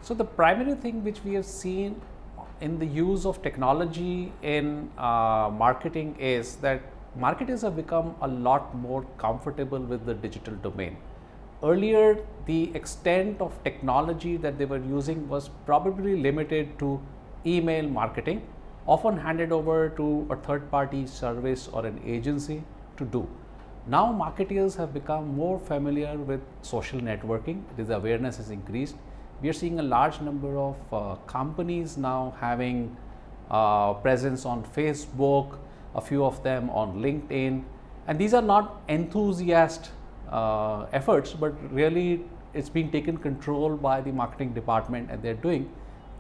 So the primary thing which we have seen in the use of technology in marketing is that marketers have become a lot more comfortable with the digital domain. Earlier, the extent of technology that they were using was probably limited to email marketing, often handed over to a third-party service or an agency to do. Now, marketers have become more familiar with social networking. The awareness has increased. We are seeing a large number of companies now having presence on Facebook, a few of them on LinkedIn, and these are not enthusiast efforts, but really it's being taken control by the marketing department, and they're doing.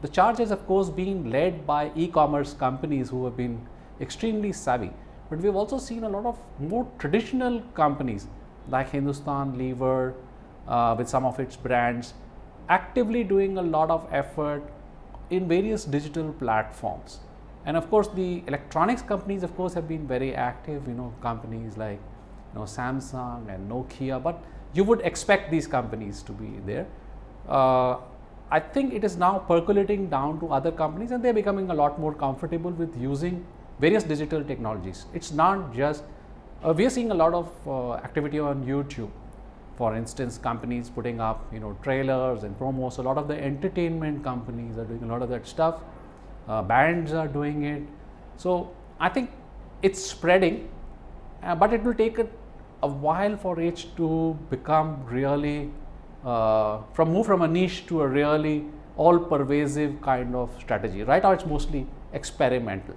The charge has of course been led by e-commerce companies who have been extremely savvy, but we've also seen a lot of more traditional companies like Hindustan Lever with some of its brands actively doing a lot of effort in various digital platforms. And of course the electronics companies of course have been very active, companies like Samsung and Nokia, but you would expect these companies to be there. I think it is now percolating down to other companies, and they're becoming a lot more comfortable with using various digital technologies. It's not just, we are seeing a lot of activity on YouTube. For instance, companies putting up, trailers and promos. A lot of the entertainment companies are doing a lot of that stuff. Bands are doing it. So I think it's spreading, but it will take a while for it to become really move from a niche to a really all-pervasive kind of strategy. Right now, it's mostly experimental,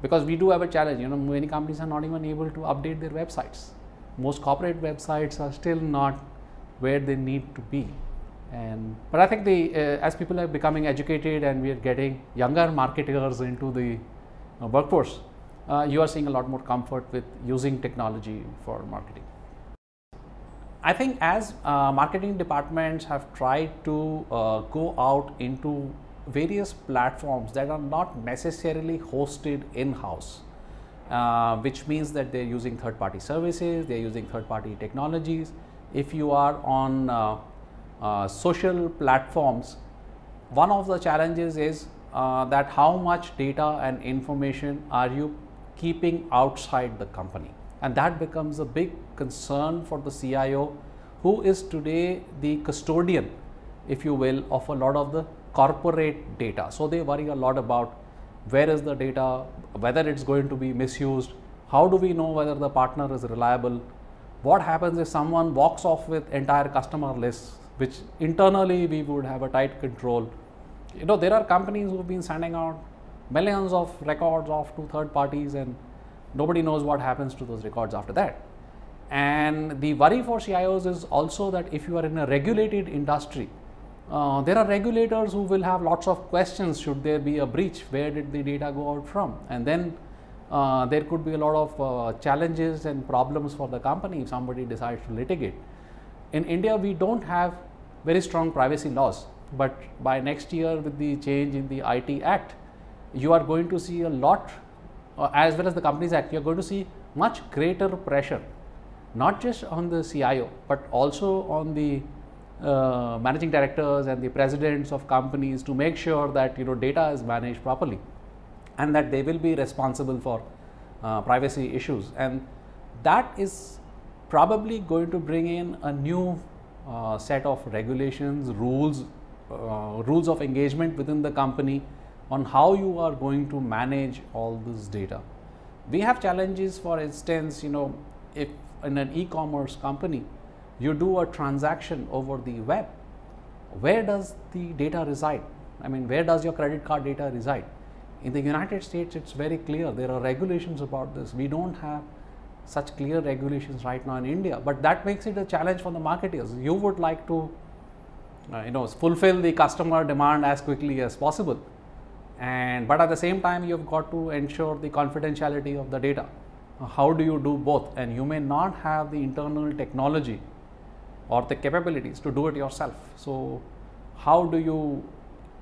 because we do have a challenge. Many companies are not even able to update their websites. Most corporate websites are still not where they need to be. But I think as people are becoming educated and we are getting younger marketers into the workforce, you are seeing a lot more comfort with using technology for marketing. I think as marketing departments have tried to go out into various platforms that are not necessarily hosted in-house, which means that they're using third-party services, they're using third-party technologies. If you are on social platforms, one of the challenges is that how much data and information are you keeping outside the company, and that becomes a big concern for the CIO, who is today the custodian, if you will, of a lot of the corporate data. So they worry a lot about where is the data, whether it's going to be misused, how do we know whether the partner is reliable, what happens if someone walks off with entire customer lists, which internally we would have a tight control. There are companies who have been sending out millions of records off to third parties, and nobody knows what happens to those records after that. And the worry for CIOs is also that if you are in a regulated industry, there are regulators who will have lots of questions. Should there be a breach? Where did the data go out from? And then there could be a lot of challenges and problems for the company if somebody decides to litigate. In India, we don't have very strong privacy laws, but by next year with the change in the IT Act, you are going to see a lot, as well as the Companies Act, you are going to see much greater pressure, not just on the CIO, but also on the managing directors and the presidents of companies to make sure that data is managed properly, and that they will be responsible for privacy issues. And that is probably going to bring in a new set of regulations, rules of engagement within the company on how you are going to manage all this data. We have challenges, for instance, if in an e-commerce company you do a transaction over the web, where does the data reside? I mean, where does your credit card data reside? In the United States, it's very clear. There are regulations about this. We don't have such clear regulations right now in India, but that makes it a challenge for the marketers. You would like to fulfill the customer demand as quickly as possible, but at the same time you've got to ensure the confidentiality of the data. How do you do both? And you may not have the internal technology or the capabilities to do it yourself. So how do you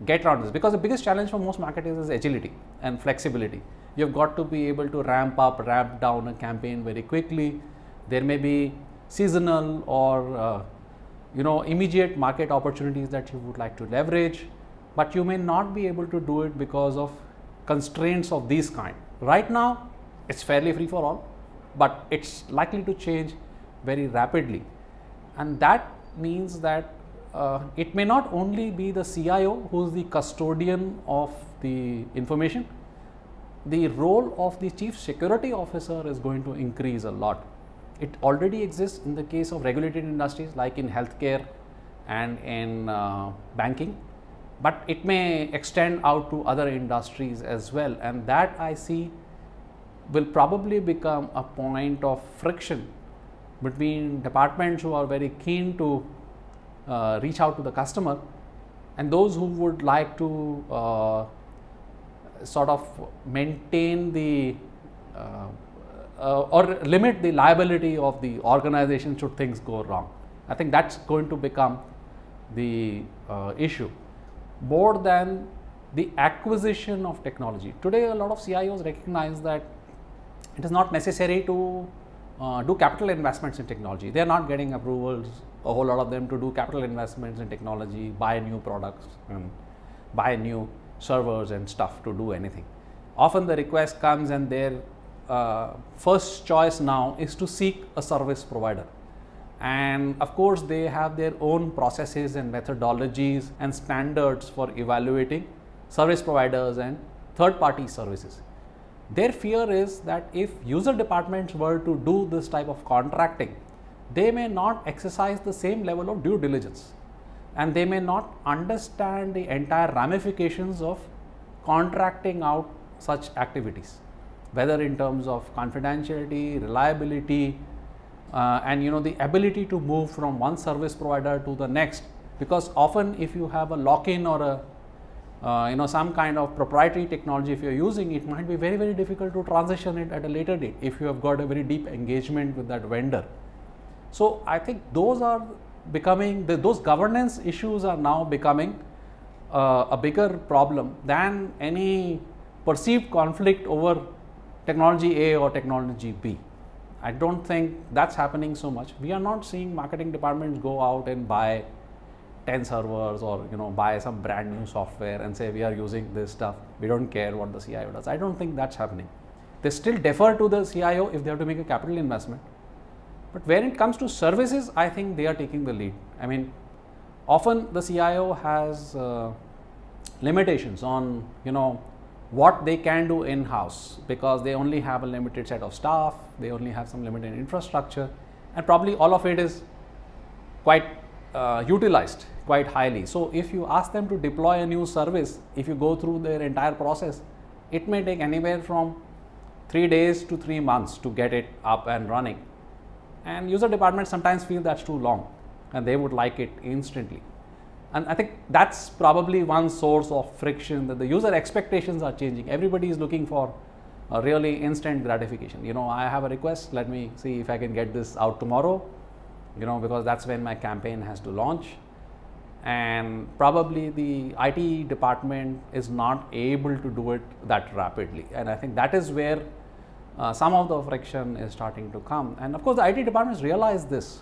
get around this? Because the biggest challenge for most marketers is agility and flexibility. You've got to be able to ramp up, ramp down a campaign very quickly. There may be seasonal or immediate market opportunities that you would like to leverage. but you may not be able to do it because of constraints of these kind. Right now, it's fairly free for all, but it's likely to change very rapidly. And that means that it may not only be the CIO who's the custodian of the information. The role of the chief security officer is going to increase a lot. It already exists in the case of regulated industries like in healthcare and in banking, but it may extend out to other industries as well, and that I see will probably become a point of friction between departments who are very keen to reach out to the customer and those who would like to sort of maintain the or limit the liability of the organization should things go wrong. I think that's going to become the issue more than the acquisition of technology. Today, a lot of CIOs recognize that it is not necessary to do capital investments in technology. They are not getting approvals, a whole lot of them, to do capital investments in technology, buy new products and buy new servers and stuff to do anything. Often the request comes and their first choice now is to seek a service provider. And of course, they have their own processes and methodologies and standards for evaluating service providers and third-party services. Their fear is that if user departments were to do this type of contracting, they may not exercise the same level of due diligence and they may not understand the entire ramifications of contracting out such activities, whether in terms of confidentiality, reliability, and the ability to move from one service provider to the next. Because often if you have a lock-in or a some kind of proprietary technology, if you're using it, might be very, very difficult to transition it at a later date if you have got a very deep engagement with that vendor. So I think those are becoming, those governance issues are now becoming a bigger problem than any perceived conflict over technology A or technology B. I don't think that's happening so much. We are not seeing marketing departments go out and buy 10 servers or buy some brand new software and say we are using this stuff. We don't care what the CIO does. I don't think that's happening. They still defer to the CIO if they have to make a capital investment. But when it comes to services, I think they are taking the lead. I mean, often the CIO has limitations on what they can do in-house because they only have a limited set of staff, they only have some limited infrastructure, and probably all of it is quite utilized quite highly. So if you ask them to deploy a new service, if you go through their entire process, it may take anywhere from 3 days to 3 months to get it up and running. And user departments sometimes feel that's too long and they would like it instantly. And I think that's probably one source of friction, that the user expectations are changing. Everybody is looking for a really instant gratification. I have a request, let me see if I can get this out tomorrow, because that's when my campaign has to launch. And probably the IT department is not able to do it that rapidly. And I think that is where some of the friction is starting to come. And of course, the IT departments realize this.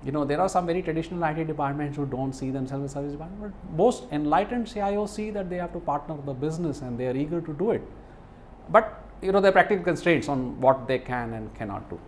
There are some very traditional IT departments who don't see themselves as service department, but most enlightened CIOs see that they have to partner with the business and they are eager to do it. But there are practical constraints on what they can and cannot do.